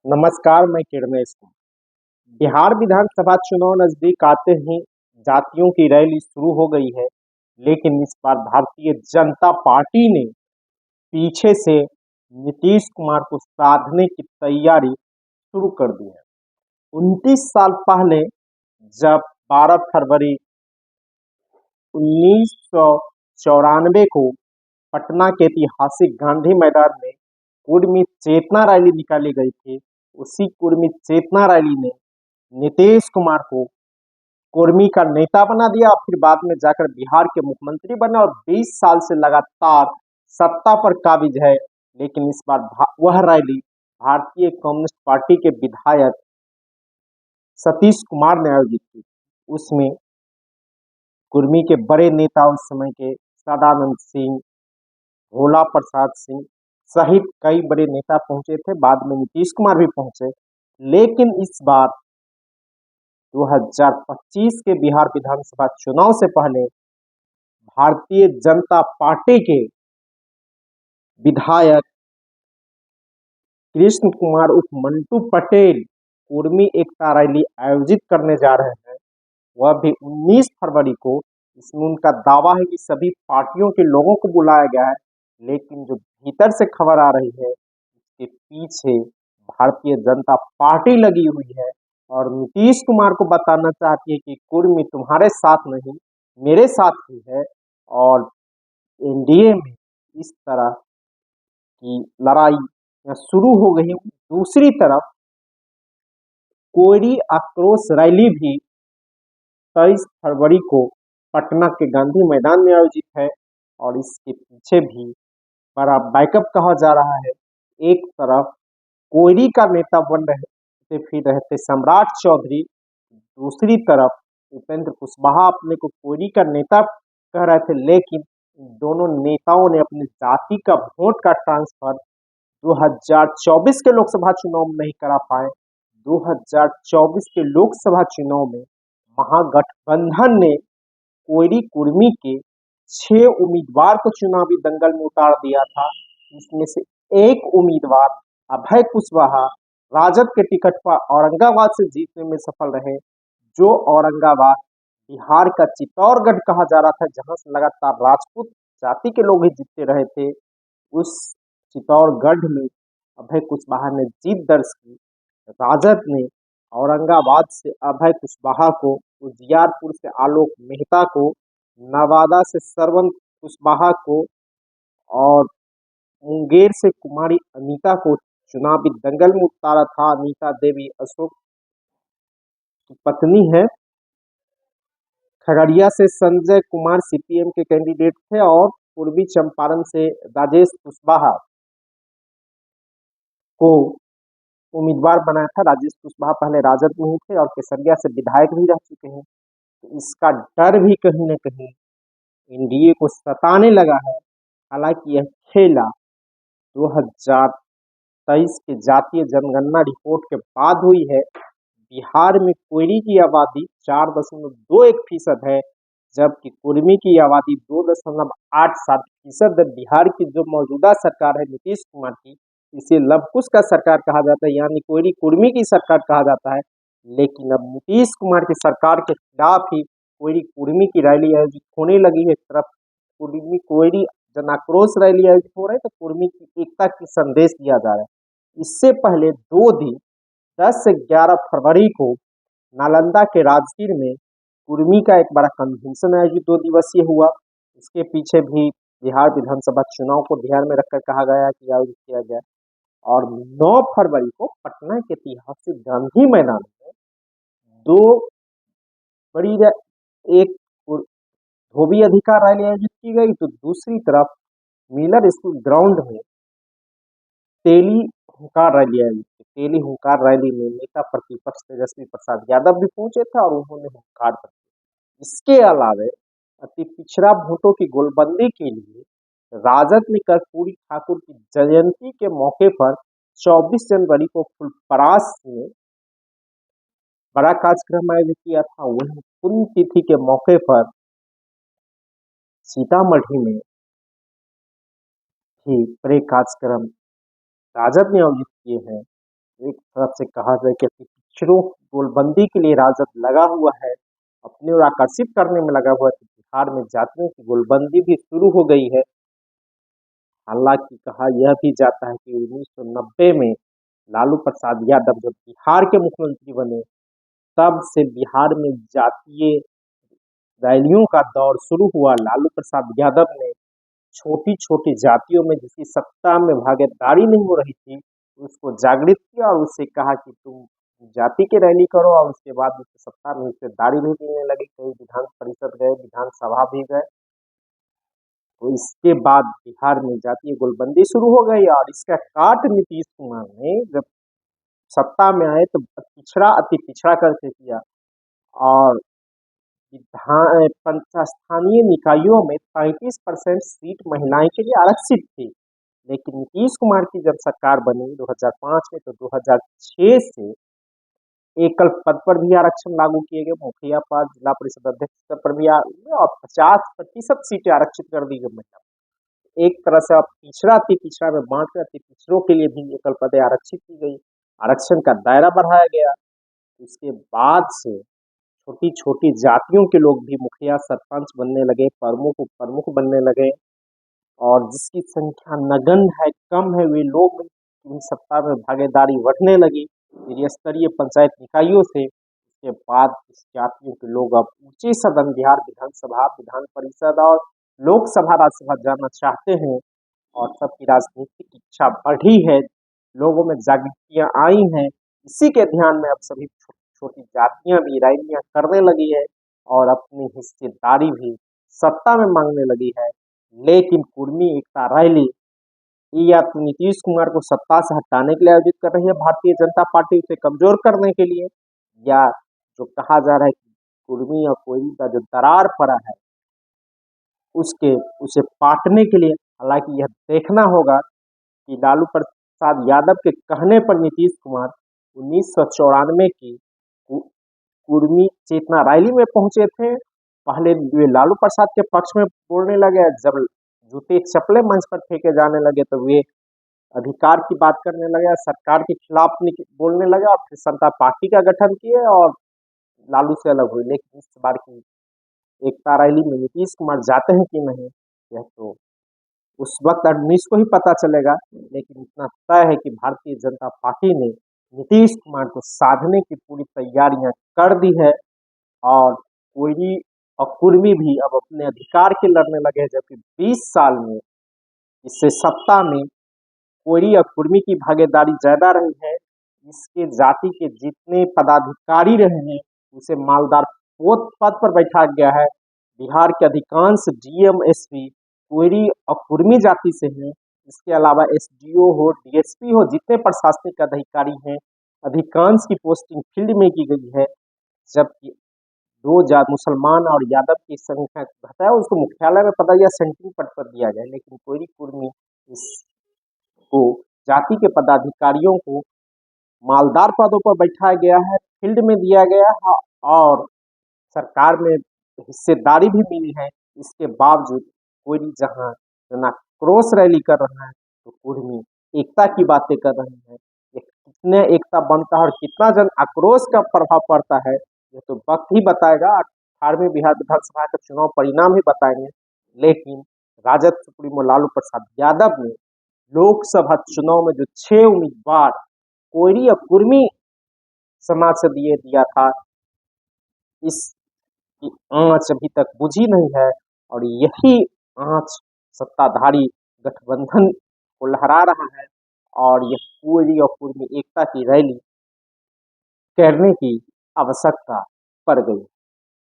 नमस्कार, मैं किरणेश हूँ। बिहार विधानसभा चुनाव नजदीक आते ही जातियों की रैली शुरू हो गई है, लेकिन इस बार भारतीय जनता पार्टी ने पीछे से नीतीश कुमार को साधने की तैयारी शुरू कर दी है। 29 साल पहले जब 12 फरवरी 1994 को पटना के ऐतिहासिक गांधी मैदान में कुर्मी चेतना रैली निकाली गई थी, उसी कुर्मी चेतना रैली ने नीतीश कुमार को कुर्मी का नेता बना दिया और फिर बाद में जाकर बिहार के मुख्यमंत्री बने और 20 साल से लगातार सत्ता पर काबिज है। लेकिन इस बार वह रैली भारतीय कम्युनिस्ट पार्टी के विधायक सतीश कुमार ने आयोजित की। उसमें कुर्मी के बड़े नेता उस समय के सदानंद सिंह, भोला प्रसाद सिंह सहित कई बड़े नेता पहुंचे थे। बाद में नीतीश कुमार भी पहुंचे। लेकिन इस बार 2025 के बिहार विधानसभा चुनाव से पहले भारतीय जनता पार्टी के विधायक कृष्ण कुमार उर्फ मंटू पटेल कुर्मी एकता रैली आयोजित करने जा रहे हैं, वह भी 19 फरवरी को। इसमें उनका दावा है कि सभी पार्टियों के लोगों को बुलाया गया है, लेकिन जो भीतर से खबर आ रही है उसके पीछे भारतीय जनता पार्टी लगी हुई है और नीतीश कुमार को बताना चाहती है कि कुर्मी तुम्हारे साथ नहीं, मेरे साथ ही है। और एनडीए में इस तरह की लड़ाई शुरू हो गई। दूसरी तरफ कोयरी आक्रोश रैली भी 23 फरवरी को पटना के गांधी मैदान में आयोजित है और इसके पीछे भी बड़ा बैकअप कहा जा रहा है। एक तरफ कोयरी का नेता बन रहे फिर रहे थे सम्राट चौधरी, दूसरी तरफ उपेंद्र कुशवाहा अपने को कोयरी का नेता कह रहे थे। लेकिन दोनों नेताओं ने अपनी जाति का वोट का ट्रांसफर 2024 के लोकसभा चुनाव में नहीं करा पाए। 2024 के लोकसभा चुनाव में महागठबंधन ने कोयरी कुर्मी के 6 उम्मीदवार को चुनावी दंगल में उतार दिया था। इसमें से एक उम्मीदवार अभय कुशवाहा राजद के टिकट पर औरंगाबाद से जीतने में सफल रहे, जो औरंगाबाद बिहार का चित्तौड़गढ़ कहा जा रहा था, जहां से लगातार राजपूत जाति के लोग ही जीतते रहे थे। उस चित्तौड़गढ़ में अभय कुशवाहा ने जीत दर्ज की। राजद ने औरंगाबाद से अभय कुशवाहा को, उजियारपुर से आलोक मेहता को, नवादा से श्रवण कुशवाहा को और मुंगेर से कुमारी अनीता को चुनावी दंगल में उतारा था। अनीता देवी अशोक की पत्नी है। खगड़िया से संजय कुमार सीपीएम के कैंडिडेट थे और पूर्वी चंपारण से राजेश कुशवाहा को उम्मीदवार बनाया था। राजेश कुशवाहा पहले राजद में ही थे और केसरिया से विधायक भी रह चुके हैं, तो इसका डर भी कहीं न कहीं एनडीए को सताने लगा है। हालांकि यह खेला 2023 के जातीय जनगणना रिपोर्ट के बाद हुई है। बिहार में कोयरी की आबादी 4.21% है, जबकि कुर्मी की आबादी 2.87% है। बिहार की जो मौजूदा सरकार है नीतीश कुमार की, इसे लवकुश का सरकार कहा जाता है, यानी कोयरी कुर्मी की सरकार कहा जाता है। लेकिन अब नीतीश कुमार की सरकार के खिलाफ ही कोयरी कुर्मी की रैली आयोजित होने लगी है। एक तरफ कुर्मी कोयरी जन आक्रोश रैली आयोजित हो रही है, तो कुर्मी की एकता की संदेश दिया जा रहा है। इससे पहले 2 दिन 10 से 11 फरवरी को नालंदा के राजगीर में कुर्मी का एक बड़ा कन्वेंशन आयोजित 2 दिवसीय हुआ। इसके पीछे भी बिहार विधानसभा चुनाव को ध्यान में रखकर कहा गया कि आयोजित किया गया। और 9 फरवरी को पटना के ऐतिहासिक गांधी मैदान में दो बड़ी एक धोबी अधिकार रैली आयोजित की गई, तो दूसरी तरफ मिलर स्कूल ग्राउंड में तेली हुंकार रैली आयोजित की। तेली हुंकार रैली में नेता प्रतिपक्ष तेजस्वी प्रसाद यादव भी पहुंचे थे और उन्होंने हुंकार भरी। इसके अलावा अति पिछड़ा वोटों की गोलबंदी के लिए राजद ने कर्पूरी ठाकुर की जयंती के मौके पर 24 जनवरी को फुलपरास में बड़ा कार्यक्रम आयोजित किया था। वही पुण्यतिथि के मौके पर सीतामढ़ी में भी बड़े कार्यक्रम राजद ने आयोजित किए हैं। एक तरफ से कहा जाए कि पिछड़ों की गोलबंदी के लिए राजद लगा हुआ है, अपनी ओर आकर्षित करने में लगा हुआ है, तो बिहार में जातियों की गोलबंदी भी शुरू हो गई है। हालांकि कहा यह भी जाता है कि 1990 में लालू प्रसाद यादव जब बिहार के मुख्यमंत्री बने, तब से बिहार में जातीय रैलियों का दौर शुरू हुआ। लालू प्रसाद यादव ने छोटी छोटी जातियों में जिसकी सत्ता में भागीदारी नहीं हो रही थी, उसको जागृत किया और उससे कहा कि तुम जाति की रैली करो, और उसके बाद उससे सत्ता में हिस्सेदारी भी मिलने लगी। कई विधान परिषद गए, विधानसभा भी गए। तो इसके बाद बिहार में जातीय गोलबंदी शुरू हो गई, और इसका काट नीतीश कुमार ने जब सत्ता में आए तो अति पिछड़ा करके किया। और स्थानीय निकायों में 35% सीट महिलाएं के लिए आरक्षित थी। लेकिन नीतीश कुमार की जब सरकार बनी 2005 में, तो 2006 से एकल पद पर भी आरक्षण लागू किए गए, मुखिया पद, जिला परिषद अध्यक्ष पद पर भी और 50% सीटें आरक्षित कर दी गई महिला। एक तरह से अब पिछड़ा अति पिछड़ा में बांट कर अति पिछड़ों के लिए भी एकल पदें आरक्षित की गई, आरक्षण का दायरा बढ़ाया गया। इसके बाद से छोटी छोटी जातियों के लोग भी मुखिया सरपंच बनने लगे, प्रमुख उप प्रमुख बनने लगे, और जिसकी संख्या नगण्य है, कम है, वे लोग भी सत्ता में भागीदारी बढ़ने लगी त्रिस्तरीय पंचायत निकायों से। इसके बाद इस जातियों के लोग अब ऊंचे सदन बिहार विधानसभा, विधान परिषद और लोकसभा, राज्यसभा जाना चाहते हैं, और सबकी राजनीतिक इच्छा बढ़ी है, लोगों में जागृतियां आई हैं। इसी के ध्यान में अब सभी छोटी जातियां भी रैलियां करने लगी है और अपनी हिस्सेदारी भी सत्ता में मांगने लगी है। लेकिन कुर्मी एकता रैली या तो नीतीश कुमार को सत्ता से हटाने के लिए आयोजित कर रही है भारतीय जनता पार्टी, उसे कमजोर करने के लिए, या जो कहा जा रहा है कि कुर्मी और कोयली का जो दरार पड़ा है उसके उसे पाटने के लिए। हालांकि यह देखना होगा कि लालू प्रसाद यादव के कहने पर नीतीश कुमार 1994 की कुर्मी चेतना रैली में पहुंचे थे। पहले वे लालू प्रसाद के पक्ष में बोलने लगे, जब जूते चप्पलें मंच पर फेंके जाने लगे तो वे अधिकार की बात करने लगे, सरकार के खिलाफ बोलने लगे, और फिर समता पार्टी का गठन किए और लालू से अलग हुए। लेकिन इस बार की एकता रैली में नीतीश कुमार जाते हैं कि नहीं, यह तो उस वक्त उन्नीस को ही पता चलेगा। लेकिन इतना तय है कि भारतीय जनता पार्टी ने नीतीश कुमार को साधने की पूरी तैयारियां कर दी है, और कोयली और कुर्मी भी अब अपने अधिकार के लड़ने लगे हैं। जबकि 20 साल में इससे सत्ता में कोयली और कुर्मी की भागीदारी ज्यादा रही है। इसके जाति के जितने पदाधिकारी रहे हैं उसे मालदार पद पर बैठा गया है। बिहार के अधिकांश डीएम एसपी कोयली और कुर्मी जाति से हैं। इसके अलावा एसडीओ हो, डीएसपी हो, जितने प्रशासनिक अधिकारी हैं, अधिकांश की पोस्टिंग फील्ड में की गई है। जबकि दो जात मुसलमान और यादव की संख्या घटाया, उसको मुख्यालय में पद या सेंट्रिंग पद पर दिया गया। लेकिन कोयली कुर्मी इसको जाति के पदाधिकारियों को मालदार पदों पर बैठाया गया है, फील्ड में दिया गया है, और सरकार में हिस्सेदारी भी मिली है। इसके बावजूद कोयली जहां जना क्रॉस रैली कर रहा है, तो कुर्मी एकता की बातें कर रहे हैं। कितने एकता बनता है और कितना जन आक्रोश का प्रभाव पड़ता है, ये तो वक्त ही बताएगा। 18वें बिहार विधानसभा का चुनाव परिणाम ही बताएंगे। लेकिन राजद सुप्रीमो लालू प्रसाद यादव ने लोकसभा चुनाव में जो 6 उम्मीदवार कोयली और कुर्मी समाज से दिया था, इसकी आंच अभी तक बुझी नहीं है, और यही आंच सत्ताधारी गठबंधन को लहरा रहा है, और यह कोयली और कुर्मी एकता की रैली करने की आवश्यकता पड़ गई।